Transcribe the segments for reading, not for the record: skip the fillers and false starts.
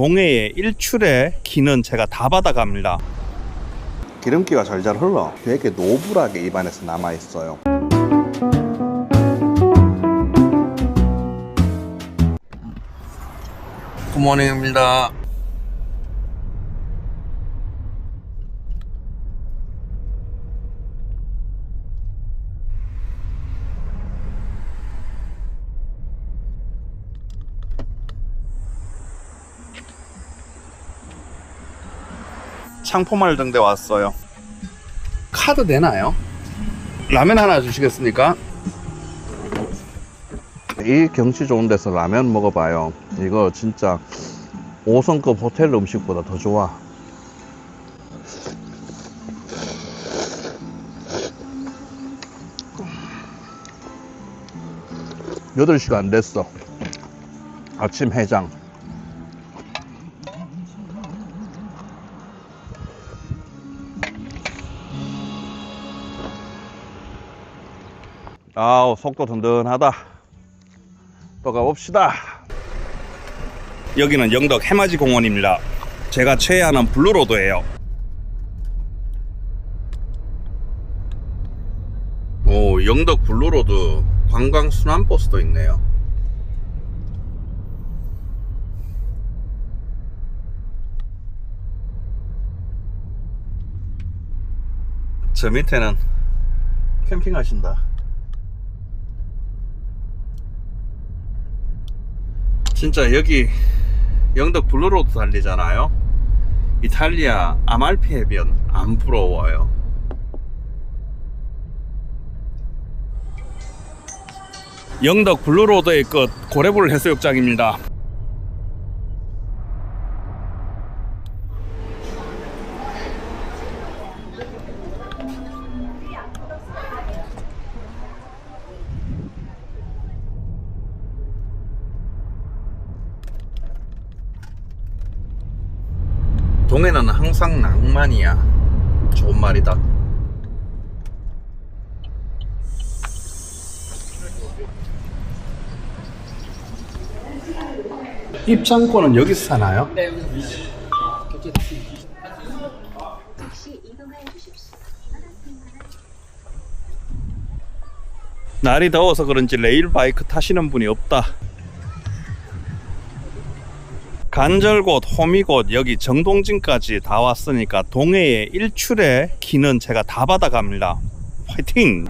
동해의 일출의 기는 제가 다 받아갑니다. 기름기가 잘잘 흘러 되게 노블하게 입안에서 남아있어요. 굿모닝입니다. 창포마을 등대 왔어요. 카드 되나요? 라면 하나 주시겠습니까? 이 경치 좋은 데서 라면 먹어봐요. 이거 진짜 5성급 호텔 음식보다 더 좋아. 여덟 시가 안 됐어. 아침 해장. 아우, 속도 든든하다. 또 가봅시다. 여기는 영덕 해맞이 공원입니다. 제가 최애하는 블루로드예요. 오, 영덕 블루로드 관광 순환버스도 있네요. 저 밑에는 캠핑하신다. 진짜 여기 영덕 블루로드 달리잖아요. 이탈리아 아말피 해변 안 부러워요. 영덕 블루로드의 끝 고래불 해수욕장입니다. 동해는 항상 낭만이야. 좋은 말이다. 입장권은 여기서 사나요? 네. 날이 더워서 그런지 레일바이크 타시는 분이 없다. 간절곶, 호미곶, 여기 정동진까지 다 왔으니까 동해의 일출의 기는 제가 다 받아갑니다. 화이팅!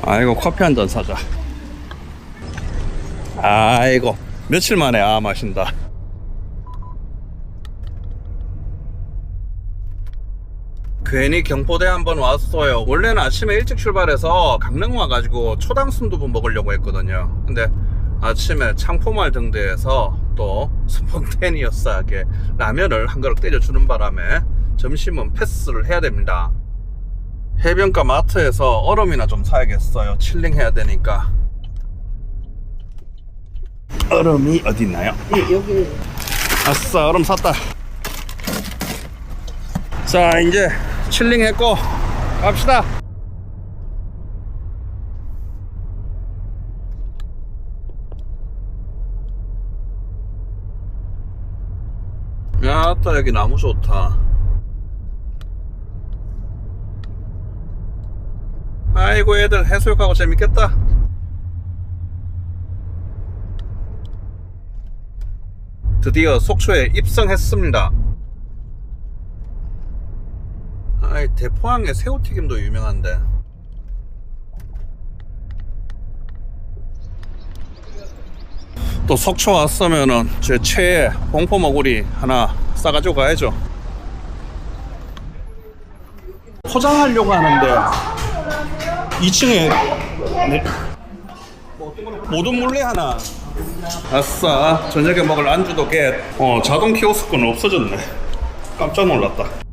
아이고, 커피 한잔 사자. 아이고, 며칠 만에 마신다. 괜히 경포대 한번 왔어요. 원래는 아침에 일찍 출발해서 강릉 와가지고 초당 순두부 먹으려고 했거든요. 근데 아침에 창포마을 등대에서 또 스폰테니어스하게 라면을 한 그릇 때려주는 바람에 점심은 패스를 해야 됩니다. 해변가 마트에서 얼음이나 좀 사야겠어요. 칠링 해야 되니까. 얼음이 어디 있나요? 네, 여기. 아싸, 얼음 샀다. 자, 이제 칠링 했고 갑시다. 야따, 여기 나무 좋다. 아이고, 애들 해수욕하고 재밌겠다. 드디어 속초에 입성했습니다. 아이, 대포항의 새우튀김도 유명한데. 또 속초 왔으면은 제 최애 홍포머구리 하나 싸가지고 가야죠. 포장하려고 하는데 2층에 모든 물레 하나. 아싸, 저녁에 먹을 안주도 겟. 자동 키오스크는 없어졌네. 깜짝 놀랐다.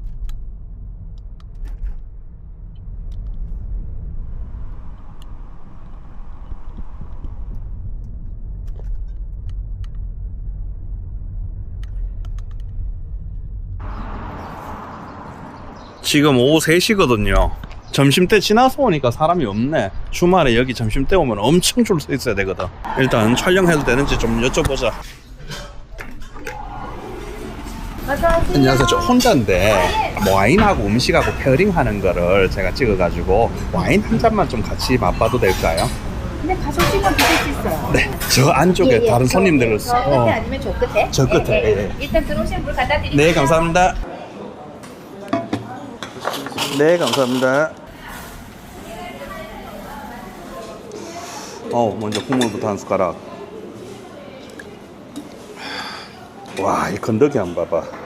지금 오후 3시거든요. 점심때 지나서 오니까 사람이 없네. 주말에 여기 점심때 오면 엄청 줄 서 있어야 되거든. 일단 촬영해도 되는지 좀 여쭤보자. 안녕하세요. 저 혼자인데 와인하고 음식하고 페어링하는 거를 제가 찍어가지고 와인 한 잔만 좀 같이 맛봐도 될까요? 근데 가져오시면 드실 수 있어요. 네. 저 안쪽에 다른 손님들을 저 끝에 아니면 저 끝에? 저 끝에. 예. 일단 들어오시면 물 갖다 드릴게요. 네, 감사합니다. 네, 감사합니다. 먼저 국물부터 한 숟가락. 와, 이 건더기 한번 봐봐.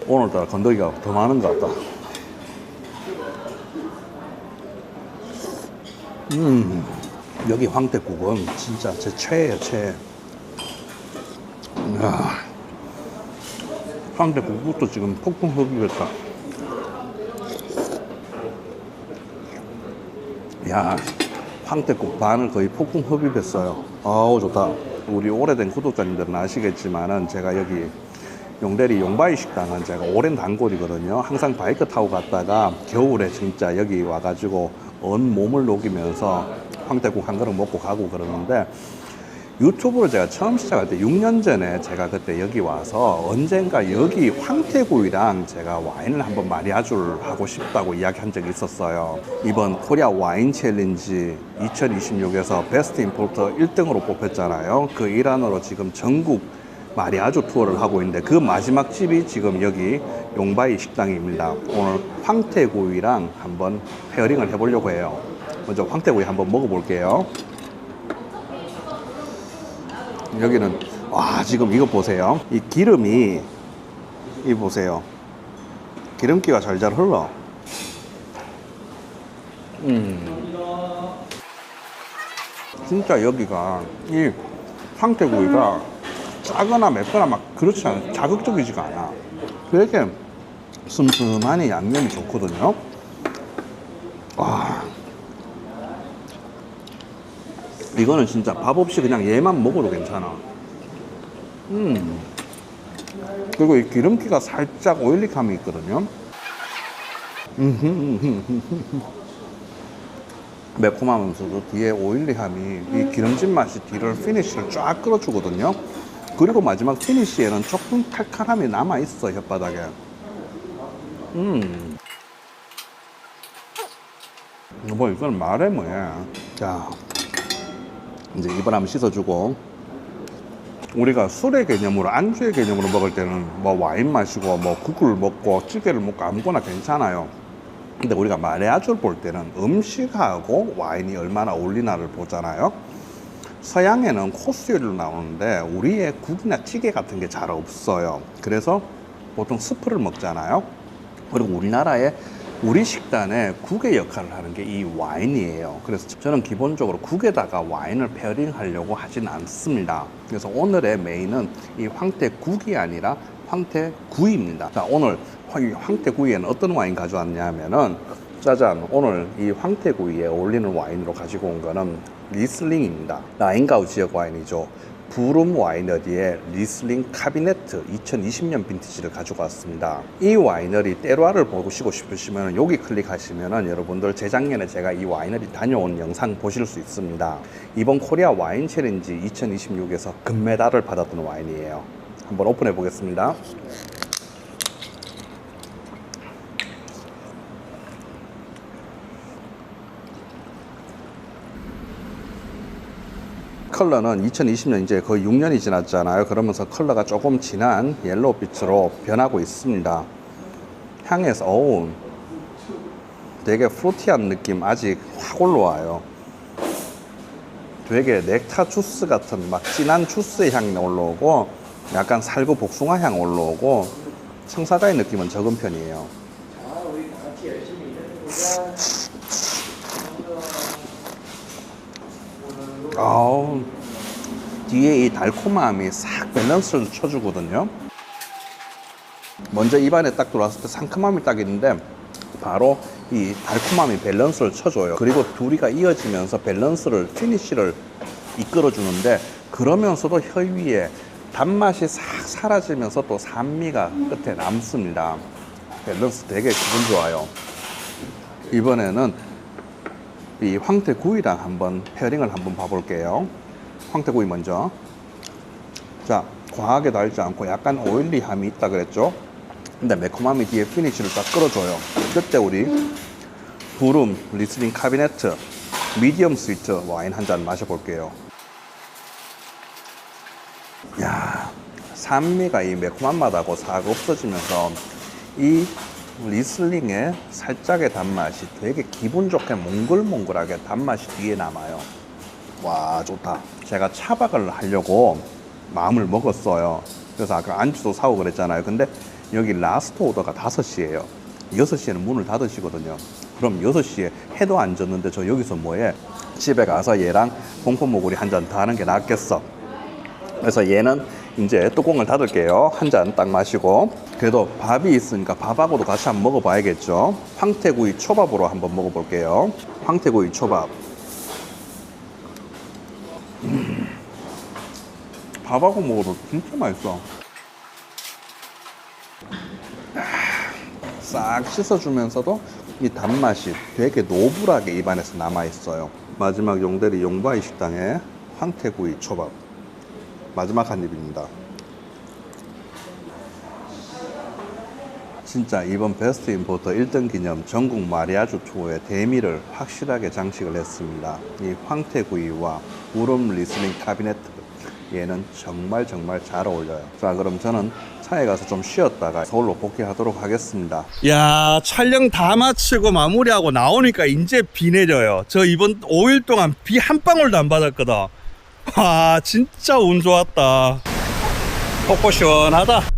오늘따라 건더기가 더 많은 것 같다. 여기 황태국은 진짜 제 최애예요, 최애. 이야, 황태국부터 지금 폭풍 흡입했다. 야, 황태국 반을 거의 폭풍 흡입했어요. 아우, 좋다. 우리 오래된 구독자님들은 아시겠지만은 제가 여기 용대리 용바이 식당은 제가 오랜 단골이거든요. 항상 바이크 타고 갔다가 겨울에 진짜 여기 와가지고 온 몸을 녹이면서 황태국 한 그릇 먹고 가고 그러는데, 유튜브를 제가 처음 시작할 때 6년 전에 제가 그때 여기 와서 언젠가 여기 황태구이랑 제가 와인을 한번 마리아주를 하고 싶다고 이야기한 적이 있었어요. 이번 코리아 와인 챌린지 2026에서 베스트 임포터 1등으로 뽑혔잖아요. 그 일환으로 지금 전국 마리아주 투어를 하고 있는데, 그 마지막 집이 지금 여기 용바이 식당입니다. 오늘 황태구이랑 한번 페어링을 해보려고 해요. 먼저 황태구이 한번 먹어볼게요. 여기는, 와, 지금 이거 보세요. 이 기름이, 이 보세요. 기름기가 잘잘 흘러. 진짜 여기가, 이 황태구이가 짜거나 맵거나 막 그렇지 않아. 자극적이지가 않아. 되게 슴슴하니 양념이 좋거든요. 와, 이거는 진짜 밥 없이 그냥 얘만 먹어도 괜찮아. 그리고 이 기름기가 살짝 오일리감이 있거든요. 매콤하면서도 뒤에 오일리함이 이 기름진 맛이 뒤를 피니쉬를 쫙 끌어주거든요. 그리고 마지막 피니쉬에는 조금 칼칼함이 남아있어, 혓바닥에. 뭐 이건 말해 뭐해. 자, 이제 이번 한번 씻어주고, 우리가 술의 개념으로, 안주의 개념으로 먹을 때는 뭐 와인 마시고 뭐 국을 먹고 찌개를 먹고 아무거나 괜찮아요. 근데 우리가 마리아주를 볼 때는 음식하고 와인이 얼마나 어울리나를 보잖아요. 서양에는 코스 요리로 나오는데 우리의 국이나 찌개 같은 게 잘 없어요. 그래서 보통 스프를 먹잖아요. 그리고 우리나라에 우리 식단에 국의 역할을 하는 게 이 와인이에요. 그래서 저는 기본적으로 국에다가 와인을 페어링 하려고 하진 않습니다. 그래서 오늘의 메인은 이 황태국이 아니라 황태구이입니다. 자, 오늘 황태구이에는 어떤 와인 가져왔냐면은, 짜잔, 오늘 이 황태구이에 어울리는 와인으로 가지고 온 거는 리슬링입니다. 라인가우 지역 와인이죠. 부름 와이너리의 리슬링 카비네트 2020년 빈티지를 가지고 왔습니다. 이 와이너리 때로아를 보시고 싶으시면 여기 클릭하시면 여러분들 재작년에 제가 이 와이너리 다녀온 영상 보실 수 있습니다. 이번 코리아 와인 챌린지 2026에서 금메달을 받았던 와인이에요. 한번 오픈해 보겠습니다. 컬러는 2020년 이제 거의 6년이 지났잖아요. 그러면서 컬러가 조금 진한 옐로우빛으로 변하고 있습니다. 향에서 되게 프루티한 느낌 아직 확 올라와요. 되게 넥타 주스 같은 막 진한 주스의 향이 올라오고, 약간 살구 복숭아 향 올라오고, 청사자의 느낌은 적은 편이에요. 뒤에 이 달콤함이 싹 밸런스를 쳐주거든요. 먼저 입안에 딱 들어왔을 때 상큼함이 딱 있는데 바로 이 달콤함이 밸런스를 쳐줘요. 그리고 둘이가 이어지면서 밸런스를, 피니쉬를 이끌어주는데, 그러면서도 혀 위에 단맛이 싹 사라지면서 또 산미가 끝에 남습니다. 밸런스 되게 기분 좋아요. 이번에는 이 황태구이랑 한번 페어링을 한번 봐볼게요. 황태구이 먼저. 자, 과하게 달지 않고 약간 오일리함이 있다 그랬죠. 근데 매콤함이 뒤에 피니쉬를 딱 끌어줘요. 그때 우리 부름 리슬링 카비네트 미디엄 스위트 와인 한 잔 마셔볼게요. 야, 산미가 이 매콤한 맛하고 싹 없어지면서 이 리슬링의 살짝의 단맛이 되게 기분 좋게 몽글몽글하게 단맛이 뒤에 남아요. 와, 좋다. 제가 차박을 하려고 마음을 먹었어요. 그래서 아까 안주도 사고 그랬잖아요. 근데 여기 라스트 오더가 5시예요 6시에는 문을 닫으시거든요. 그럼 6시에 해도 안 졌는데 저 여기서 뭐해? 집에 가서 얘랑 봉포모구리 한 잔 더 하는 게 낫겠어. 그래서 얘는 이제 뚜껑을 닫을게요. 한 잔 딱 마시고. 그래도 밥이 있으니까 밥하고도 같이 한번 먹어봐야겠죠. 황태구이 초밥으로 한번 먹어볼게요. 황태구이 초밥. 밥하고 먹어도 진짜 맛있어. 싹 씻어주면서도 이 단맛이 되게 노블하게 입안에서 남아있어요. 마지막 용대리 용바이 식당의 황태구이 초밥. 마지막 한 입입니다. 진짜 이번 베스트 임포터 1등 기념 전국 마리아주 투어의 대미를 확실하게 장식을 했습니다. 이 황태구이와 우름 리슬링 카비네트, 얘는 정말 잘 어울려요. 자, 그럼 저는 차에 가서 좀 쉬었다가 서울로 복귀하도록 하겠습니다. 야, 촬영 다 마치고 마무리하고 나오니까 이제 비 내려요. 저 이번 5일 동안 비 한 방울도 안 받았거든. 와, 진짜 운 좋았다. 폭포 시원하다.